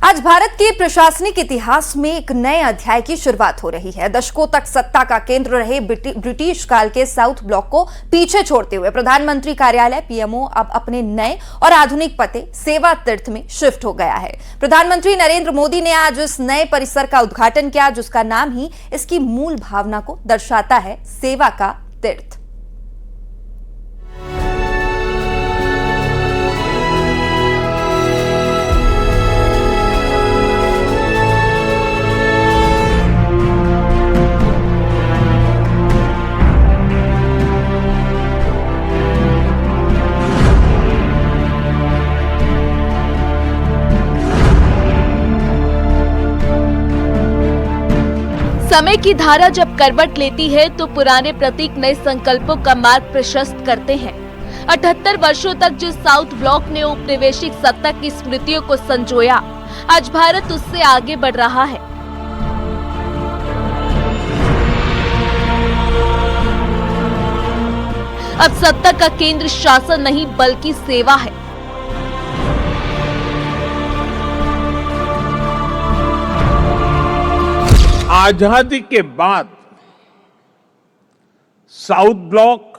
आज भारत के प्रशासनिक इतिहास में एक नए अध्याय की शुरुआत हो रही है। दशकों तक सत्ता का केंद्र रहे ब्रिटिश काल के साउथ ब्लॉक को पीछे छोड़ते हुए प्रधानमंत्री कार्यालय पीएमओ अब अपने नए और आधुनिक पते सेवा तीर्थ में शिफ्ट हो गया है। प्रधानमंत्री नरेंद्र मोदी ने आज इस नए परिसर का उद्घाटन किया, जिसका नाम ही इसकी मूल भावना को दर्शाता है, सेवा का तीर्थ। समय की धारा जब करवट लेती है तो पुराने प्रतीक नए संकल्पों का मार्ग प्रशस्त करते हैं। 78 वर्षों तक जिस साउथ ब्लॉक ने औपनिवेशिक सत्ता की स्मृतियों को संजोया, आज भारत उससे आगे बढ़ रहा है। अब सत्ता का केंद्र शासन नहीं बल्कि सेवा है। आजादी के बाद साउथ ब्लॉक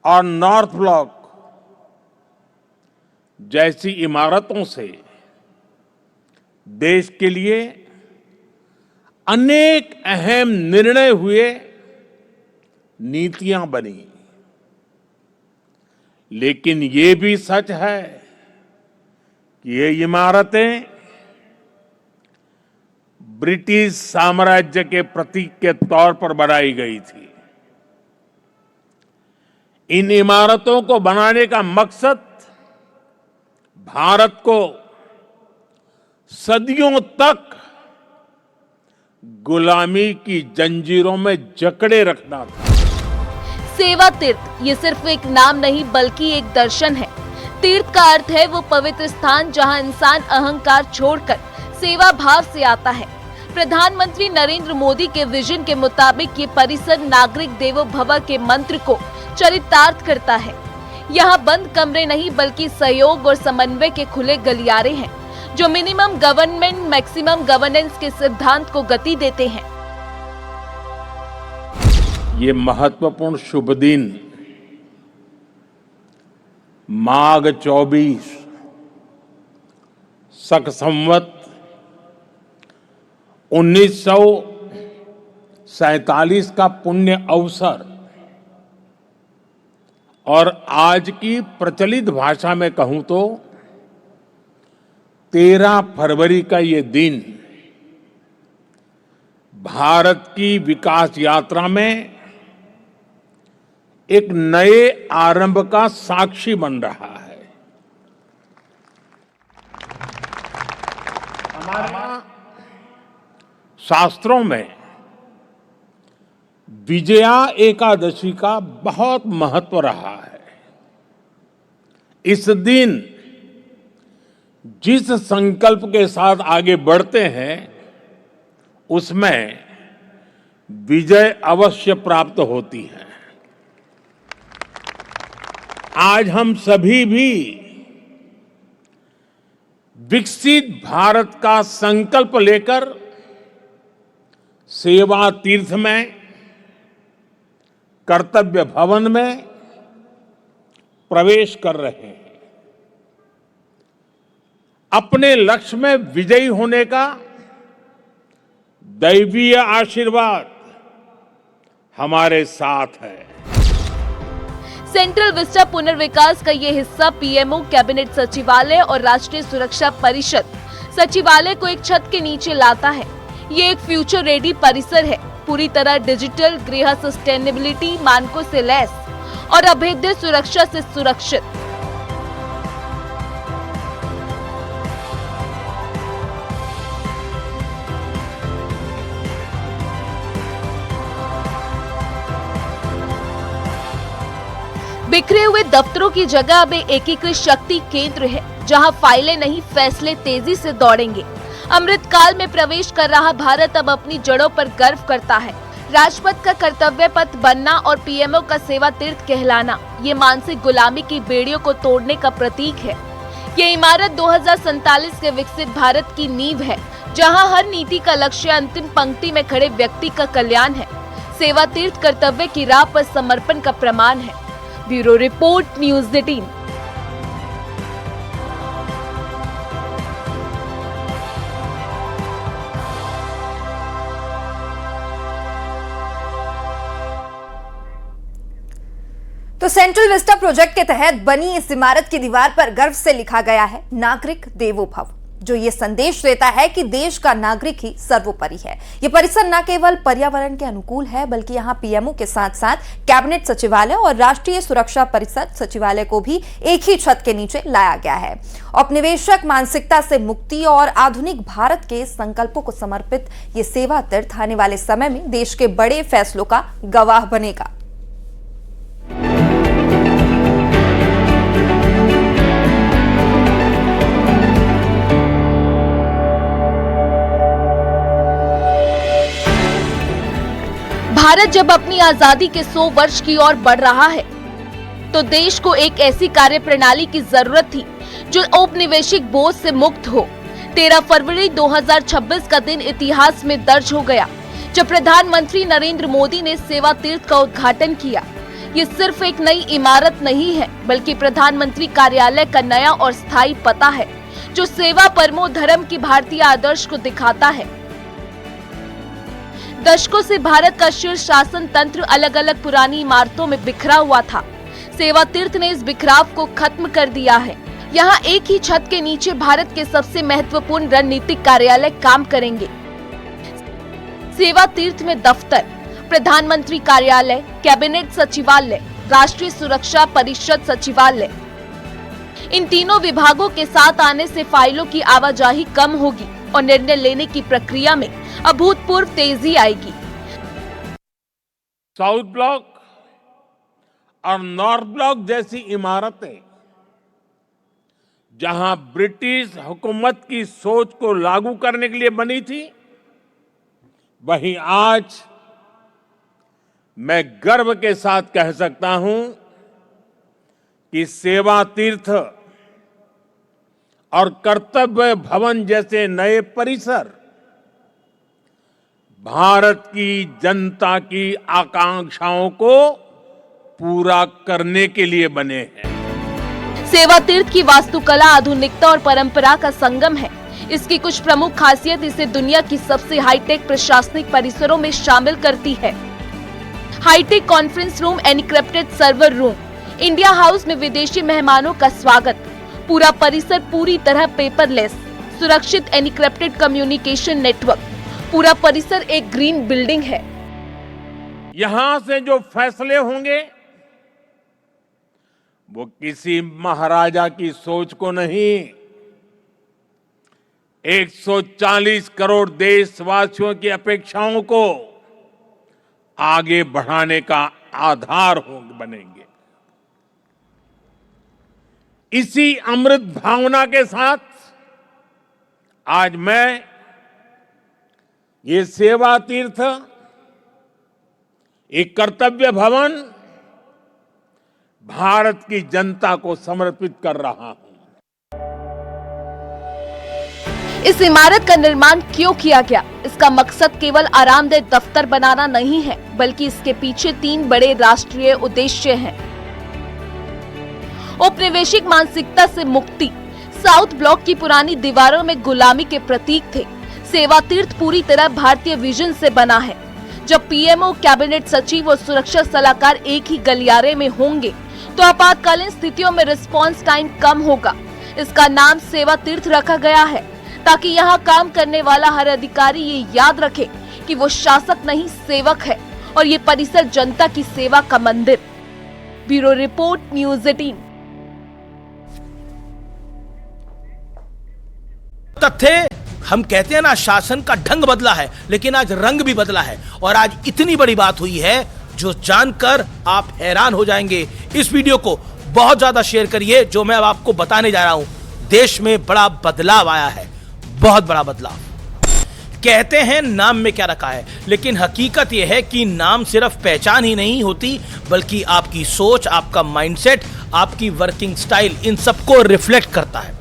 और नॉर्थ ब्लॉक जैसी इमारतों से देश के लिए अनेक अहम निर्णय हुए, नीतियां बनी। लेकिन ये भी सच है कि ये इमारतें ब्रिटिश साम्राज्य के प्रतीक के तौर पर बनाई गई थी। इन इमारतों को बनाने का मकसद भारत को सदियों तक गुलामी की जंजीरों में जकड़े रखना था। सेवा तीर्थ ये सिर्फ एक नाम नहीं बल्कि एक दर्शन है। तीर्थ का अर्थ है वो पवित्र स्थान जहां इंसान अहंकार छोड़कर सेवा भाव से आता है। प्रधानमंत्री नरेंद्र मोदी के विजन के मुताबिक ये परिसर नागरिक देवो भव के मंत्र को चरितार्थ करता है। यहाँ बंद कमरे नहीं बल्कि सहयोग और समन्वय के खुले गलियारे हैं, जो मिनिमम गवर्नमेंट मैक्सिमम गवर्नेंस के सिद्धांत को गति देते हैं। ये महत्वपूर्ण शुभ दिन माघ 24 शक संवत 1947 का पुण्य अवसर और आज की प्रचलित भाषा में कहूं तो 13 फरवरी का ये दिन भारत की विकास यात्रा में एक नए आरंभ का साक्षी बन रहा है। हमारे शास्त्रों में विजया एकादशी का बहुत महत्व रहा है। इस दिन जिस संकल्प के साथ आगे बढ़ते हैं, उसमें विजय अवश्य प्राप्त होती है। आज हम सभी भी विकसित भारत का संकल्प लेकर सेवा तीर्थ में, कर्तव्य भवन में प्रवेश कर रहे हैं। अपने लक्ष्य में विजयी होने का दैवीय आशीर्वाद हमारे साथ है। सेंट्रल विस्टा पुनर्विकास का ये हिस्सा पीएमओ, कैबिनेट सचिवालय और राष्ट्रीय सुरक्षा परिषद सचिवालय को एक छत के नीचे लाता है। ये एक फ्यूचर रेडी परिसर है, पूरी तरह डिजिटल, गृह सस्टेनेबिलिटी मानकों से लैस और अभेद्य सुरक्षा से सुरक्षित। बिखरे हुए दफ्तरों की जगह अब एकीकृत शक्ति केंद्र है, जहां फाइलें नहीं फैसले तेजी से दौड़ेंगे। अमृतकाल में प्रवेश कर रहा भारत अब अपनी जड़ों पर गर्व करता है। राजपथ का कर्तव्य पथ बनना और पीएमओ का सेवा तीर्थ कहलाना, ये मानसिक गुलामी की बेड़ियों को तोड़ने का प्रतीक है। ये इमारत 2047 के विकसित भारत की नींव है, जहां हर नीति का लक्ष्य अंतिम पंक्ति में खड़े व्यक्ति का कल्याण है। सेवा तीर्थ कर्तव्य की राह पर समर्पण का प्रमाण है। Bureau report, news 18। तो सेंट्रल विस्टा प्रोजेक्ट के तहत बनी इस इमारत की दीवार पर गर्व से लिखा गया है, नागरिक देवो भव, जो ये संदेश देता है कि देश का नागरिक ही सर्वोपरि है। ये परिसर न केवल पर्यावरण के अनुकूल है, बल्कि यहाँ पीएमओ के साथ साथ कैबिनेट सचिवालय और राष्ट्रीय सुरक्षा परिषद सचिवालय को भी एक ही छत के नीचे लाया गया है। औपनिवेशिक मानसिकता से मुक्ति और आधुनिक भारत के संकल्पों को समर्पित ये सेवा तीर्थ आने वाले समय में देश के बड़े फैसलों का गवाह बनेगा। भारत जब अपनी आजादी के 100 वर्ष की ओर बढ़ रहा है, तो देश को एक ऐसी कार्यप्रणाली की जरूरत थी जो औपनिवेशिक बोझ से मुक्त हो। 13 फरवरी 2026 का दिन इतिहास में दर्ज हो गया, जब प्रधानमंत्री नरेंद्र मोदी ने सेवा तीर्थ का उद्घाटन किया। ये सिर्फ एक नई इमारत नहीं है, बल्कि प्रधानमंत्री कार्यालय का नया और स्थायी पता है, जो सेवा परमो धर्म की भारतीय आदर्श को दिखाता है। दशकों से भारत का शीर्ष शासन तंत्र अलग अलग पुरानी इमारतों में बिखरा हुआ था। सेवा तीर्थ ने इस बिखराव को खत्म कर दिया है। यहाँ एक ही छत के नीचे भारत के सबसे महत्वपूर्ण रणनीतिक कार्यालय काम करेंगे। सेवा तीर्थ में दफ्तर, प्रधानमंत्री कार्यालय, कैबिनेट सचिवालय, राष्ट्रीय सुरक्षा परिषद सचिवालय, इन तीनों विभागों के साथ आने से फाइलों की आवाजाही कम होगी और निर्णय लेने की प्रक्रिया में अभूतपूर्व तेजी आएगी। साउथ ब्लॉक और नॉर्थ ब्लॉक जैसी इमारतें जहां ब्रिटिश हुकूमत की सोच को लागू करने के लिए बनी थी, वहीं आज मैं गर्व के साथ कह सकता हूं कि सेवा तीर्थ और कर्तव्य भवन जैसे नए परिसर भारत की जनता की आकांक्षाओं को पूरा करने के लिए बने हैं। सेवा तीर्थ की वास्तुकला आधुनिकता और परंपरा का संगम है। इसकी कुछ प्रमुख खासियत इसे दुनिया की सबसे हाईटेक प्रशासनिक परिसरों में शामिल करती है। Hi tech conference room, encrypted server room, India House में विदेशी मेहमानों का स्वागत, पूरा परिसर पूरी तरह पेपरलेस, सुरक्षित एनक्रिप्टेड कम्युनिकेशन नेटवर्क, पूरा परिसर एक ग्रीन बिल्डिंग है। यहां से जो फैसले होंगे वो किसी महाराजा की सोच को नहीं, 140 करोड़ देशवासियों की अपेक्षाओं को आगे बढ़ाने का आधार बनेंगे। इसी अमृत भावना के साथ आज मैं ये सेवा तीर्थ, एक कर्तव्य भवन भारत की जनता को समर्पित कर रहा हूं। इस इमारत का निर्माण क्यों किया गया? इसका मकसद केवल आरामदेह दफ्तर बनाना नहीं है, बल्कि इसके पीछे 3 बड़े राष्ट्रीय उद्देश्य हैं। औपनिवेशिक मानसिकता से मुक्ति, साउथ ब्लॉक की पुरानी दीवारों में गुलामी के प्रतीक थे। सेवा तीर्थ पूरी तरह भारतीय विजन से बना है। जब पीएमओ, कैबिनेट सचिव और सुरक्षा सलाहकार एक ही गलियारे में होंगे, तो आपातकालीन स्थितियों में रिस्पांस टाइम कम होगा। इसका नाम सेवा तीर्थ रखा गया है, ताकि यहाँ काम करने वाला हर अधिकारी ये याद रखे कि वो शासक नहीं, सेवक है, और ये परिसर जनता की सेवा का मंदिर। Bureau report, news 18। तथ्य हम कहते हैं ना, शासन का ढंग बदला है, लेकिन आज रंग भी बदला है। और आज इतनी बड़ी बात हुई है जो जानकर आप हैरान हो जाएंगे। इस वीडियो को बहुत ज्यादा शेयर करिए। जो मैं अब आपको बताने जा रहा हूं, देश में बड़ा बदलाव आया है, बहुत बड़ा बदलाव। कहते हैं नाम में क्या रखा है, लेकिन हकीकत यह है कि नाम सिर्फ पहचान ही नहीं होती, बल्कि आपकी सोच, आपका माइंडसेट, आपकी वर्किंग स्टाइल, इन सबको रिफ्लेक्ट करता है।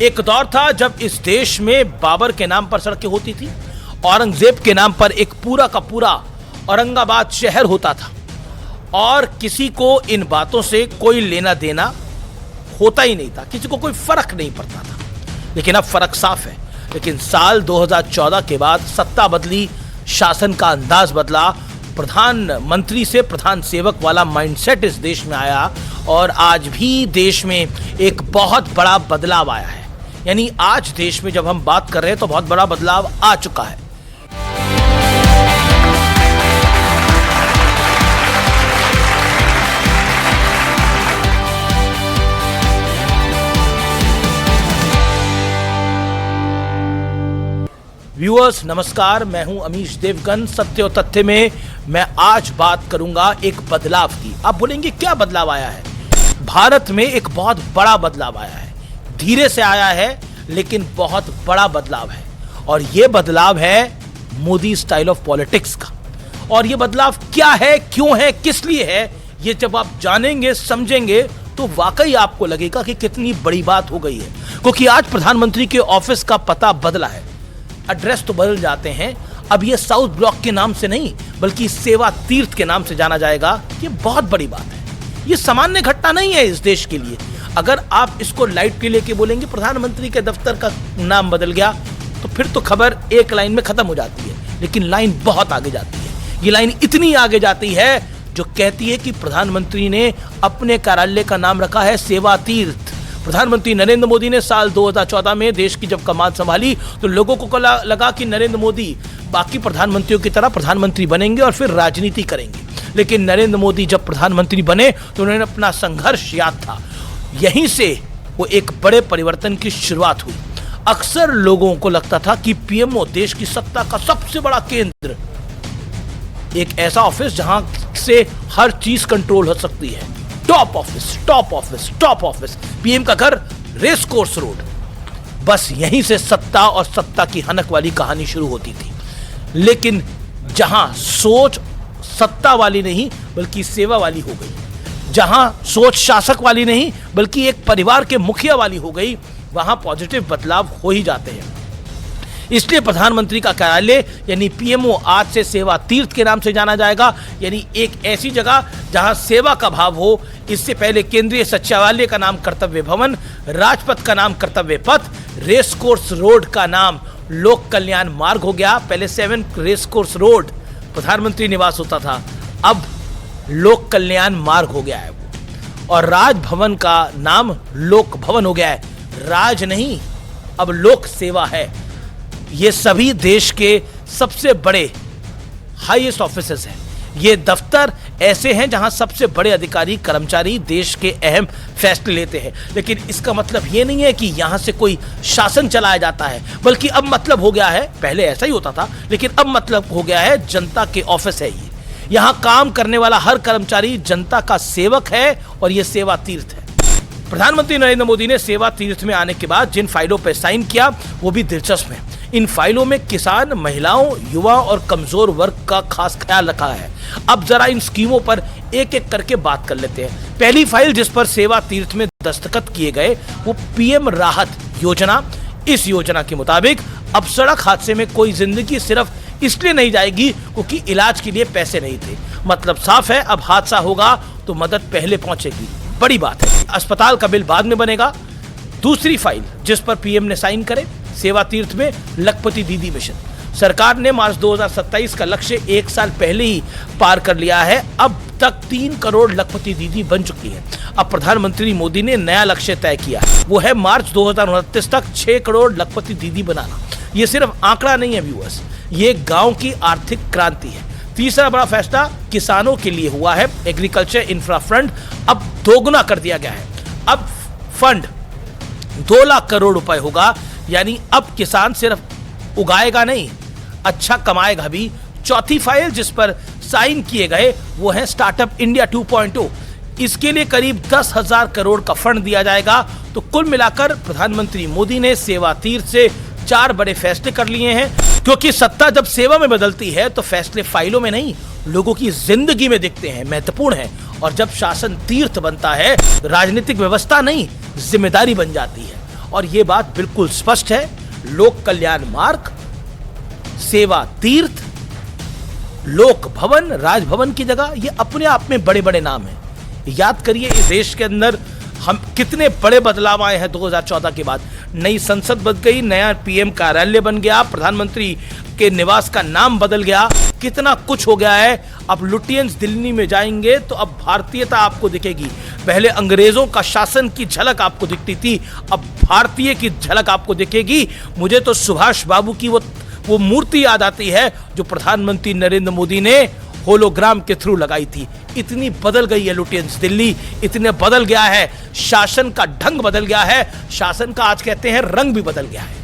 एक दौर था जब इस देश में बाबर के नाम पर सड़कें होती थी, औरंगजेब के नाम पर एक पूरा का पूरा औरंगाबाद शहर होता था और किसी को इन बातों से कोई लेना देना होता ही नहीं था, किसी को कोई फर्क नहीं पड़ता था। लेकिन अब फर्क साफ है। लेकिन साल 2014 के बाद सत्ता बदली, शासन का अंदाज बदला, प्रधानमंत्री से प्रधान सेवक वाला माइंडसेट इस देश में आया और आज भी देश में एक बहुत बड़ा बदलाव आया है। यानी आज देश में जब हम बात कर रहे हैं तो बहुत बड़ा बदलाव आ चुका है। व्यूअर्स नमस्कार, मैं हूं अमीश देवगन। सत्य और तथ्य में मैं आज बात करूंगा एक बदलाव की। आप बोलेंगे क्या बदलाव आया है? भारत में एक बहुत बड़ा बदलाव आया है। धीरे से आया है लेकिन बहुत बड़ा बदलाव है और यह बदलाव है मोदी स्टाइल ऑफ पॉलिटिक्स का। और यह बदलाव क्या है, क्यों है, किस लिए है, ये जब आप जानेंगे, समझेंगे तो वाकई आपको लगेगा कि कितनी बड़ी बात हो गई है। क्योंकि आज प्रधानमंत्री के ऑफिस का पता बदला है, एड्रेस तो बदल जाते हैं। अब ये साउथ ब्लॉक के नाम से नहीं बल्कि सेवा तीर्थ के नाम से जाना जाएगा। ये बहुत बड़ी बात है, ये सामान्य घटना नहीं है इस देश के लिए। अगर आप इसको लाइट के लेके बोलेंगे प्रधानमंत्री के दफ्तर का नाम बदल गया तो फिर तो खबर एक लाइन में खत्म हो जाती है। लेकिन लाइन बहुत आगे जाती है। ये लाइन इतनी आगे जाती है जो कहती है कि प्रधानमंत्री ने अपने कार्यालय का नाम रखा है सेवा तीर्थ। प्रधानमंत्री नरेंद्र मोदी ने साल 2014 में देश की जब कमान संभाली तो लोगों को लगा कि नरेंद्र मोदी बाकी प्रधानमंत्रियों की तरह प्रधानमंत्री बनेंगे और फिर राजनीति करेंगे। लेकिन नरेंद्र मोदी जब प्रधानमंत्री बने तो उन्होंने अपना संघर्ष याद था। यहीं से वो एक बड़े परिवर्तन की शुरुआत हुई। अक्सर लोगों को लगता था कि पीएमओ देश की सत्ता का सबसे बड़ा केंद्र, एक ऐसा ऑफिस जहां से हर चीज कंट्रोल हो सकती है। Top office, top office, top office. PM का घर रेस कोर्स रोड। बस यहीं से सत्ता और सत्ता की हनक वाली कहानी शुरू होती थी। लेकिन जहां सोच सत्ता वाली नहीं बल्कि सेवा वाली हो गई, जहां सोच शासक वाली नहीं बल्कि एक परिवार के मुखिया वाली हो गई, वहां पॉजिटिव बदलाव हो ही जाते हैं। इसलिए प्रधानमंत्री का कार्यालय यानी पीएमओ आज से सेवा तीर्थ के नाम से जाना जाएगा। यानी एक ऐसी जगह जहां सेवा का भाव हो। इससे पहले केंद्रीय सचिवालय का नाम कर्तव्य भवन, राजपथ का नाम कर्तव्य पथ, रेस कोर्स रोड का नाम लोक कल्याण मार्ग हो गया। पहले 7 रेस कोर्स रोड प्रधानमंत्री निवास होता था, अब लोक कल्याण मार्ग हो गया है वो। और राजभवन का नाम लोक भवन हो गया है। राज नहीं, अब लोक सेवा है। ये सभी देश के सबसे बड़े हाईएस्ट ऑफिसेस हैं। ये दफ्तर ऐसे हैं जहां सबसे बड़े अधिकारी कर्मचारी देश के अहम फैसले लेते हैं। लेकिन इसका मतलब ये नहीं है कि यहां से कोई शासन चलाया जाता है, बल्कि अब मतलब हो गया है, पहले ऐसा ही होता था लेकिन अब मतलब हो गया है जनता के ऑफिस है ये। यहां काम करने वाला हर कर्मचारी जनता का सेवक है और ये सेवा तीर्थ है। प्रधानमंत्री नरेंद्र मोदी ने सेवा तीर्थ में आने के बाद जिन फाइलों पर साइन किया वो भी दिलचस्प है। इन फाइलों में किसान, महिलाओं, युवा और कमजोर वर्ग का खास ख्याल रखा है। अब जरा इन स्कीमों पर एक एक करके बात कर लेते हैं। पहली फाइल जिस पर सेवा तीर्थ में दस्तखत किए गए वो पीएम राहत योजना। इस योजना के मुताबिक अब सड़क हादसे में कोई जिंदगी सिर्फ इसलिए नहीं जाएगी क्योंकि इलाज के लिए पैसे नहीं थे। मतलब साफ है, अब हादसा होगा तो मदद पहले पहुंचेगी। बड़ी बात है। अस्पताल का बिल बाद में बनेगा। दूसरी फाइल जिस पर पीएम ने साइन करे, सेवा तीर्थ में लखपति दीदी मिशन। सरकार ने मार्च 2027 का लक्ष्य 1 साल पहले ही पार कर लिया है। अब तक 3 करोड़ लखपति दीदी बन चुकी है। अब प्रधानमंत्री मोदी ने नया लक्ष्य तय किया, वो है मार्च 2029 तक 6 करोड़ लखपति दीदी बनाना। ये सिर्फ आंकड़ा नहीं है व्यूअर्स, ये गांव की आर्थिक क्रांति है। तीसरा बड़ा फैसला किसानों के लिए हुआ है। एग्रीकल्चर इंफ्रा फंड अब दोगुना कर दिया गया है। अब फंड 2 लाख करोड़ रुपए होगा। यानी अब किसान सिर्फ उगाएगा नहीं, अच्छा कमाएगा भी। चौथी फाइल जिस पर साइन किए गए वो है स्टार्टअप इंडिया 2.0। इसके लिए करीब 10,000 करोड़ का फंड दिया जाएगा। तो कुल मिलाकर प्रधानमंत्री मोदी ने सेवा तीर्थ से 4 बड़े फैसले कर लिए हैं। क्योंकि सत्ता जब सेवा में बदलती है तो फैसले फाइलों में नहीं, लोगों की जिंदगी में दिखते हैं, महत्वपूर्ण है। और जब शासन तीर्थ बनता है, राजनीतिक व्यवस्था नहीं, जिम्मेदारी बन जाती है। और यह बात बिल्कुल स्पष्ट है। लोक कल्याण मार्ग, सेवा तीर्थ, लोक भवन, राजभवन की जगह, ये अपने आप में बड़े बड़े नाम हैं। याद करिए इस देश के अंदर हम कितने बड़े बदलाव आए हैं 2014 के बाद। नई संसद बन गई, नया पीएम कार्यालय बन गया, प्रधानमंत्री के निवास का नाम बदल गया, कितना कुछ हो गया है। अब लुटियंस दिल्ली में जाएंगे तो अब भारतीयता आपको दिखेगी। पहले अंग्रेजों का शासन की झलक आपको दिखती थी, अब भारतीय की झलक आपको दिखेगी। मुझे तो सुभाष बाबू की वो मूर्ति याद आती है जो प्रधानमंत्री नरेंद्र मोदी ने होलोग्राम के थ्रू लगाई थी। इतनी बदल गई है लुटियंस दिल्ली, इतने बदल गया है, शासन का ढंग बदल गया है, शासन का आज कहते हैं रंग भी बदल गया है।